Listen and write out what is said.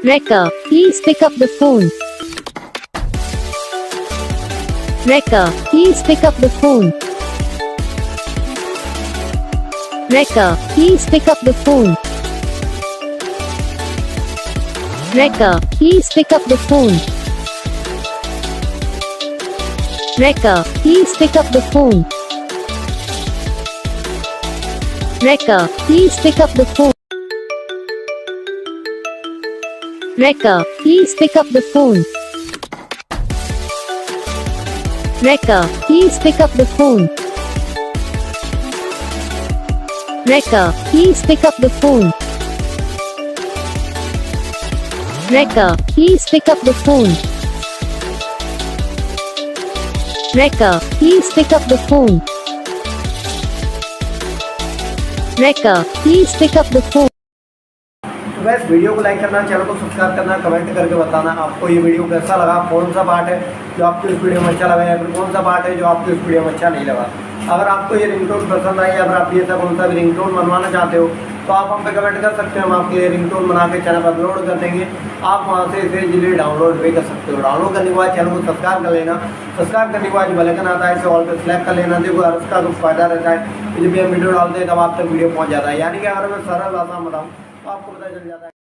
Rekha, please pick up the phone. Rekha, please pick up the phone. Rekha, please pick up the phone. Rekha, please pick up the phone. Rekha, please pick up the phone. Rekha, please pick up the phone. Rekha, please pick up the phone. Rekha, please pick up the phone. Rekha, please pick up the phone. Rekha, please pick up the phone. Rekha, please pick up the phone. Rekha, please pick up the phone. तो बस video को like करना, channel को subscribe करना, comment करके बताना आपको ये वीडियो कैसा लगा, कौन सा पार्ट है जो आपको इस वीडियो में अच्छा लगा या फिर कौन सा पार्ट है जो आपको इस वीडियो में अच्छा नहीं लगा। अगर आपको ये रिंगटोन पसंद आई या फिर आप ये कौन सा भी रिंगटोन बनवाना चाहते हो तो आप हम पे कमेंट कर सकते हैं, हम आपके लिए रिंगटोन बना के चैनल पर अपलोड कर देंगे। आप वहाँ से इसे इजीली डाउनलोड भी कर सकते हो। डाउनलोड करने के बाद चैनल को सब्सक्राइब कर लेना। सब्सक्राइब करने के बाद जो बेल आइकन आता है इसे ऑल पे सेलेक्ट कर लेना। देखो यार उसका कुछ फायदा रहता है, जब भी हम वीडियो डालते हैं तब आप तक वीडियो पहुँच जाता है। यानी कि अगर मैं सरल आसान बताऊँ तो आपको पता चल जाता है।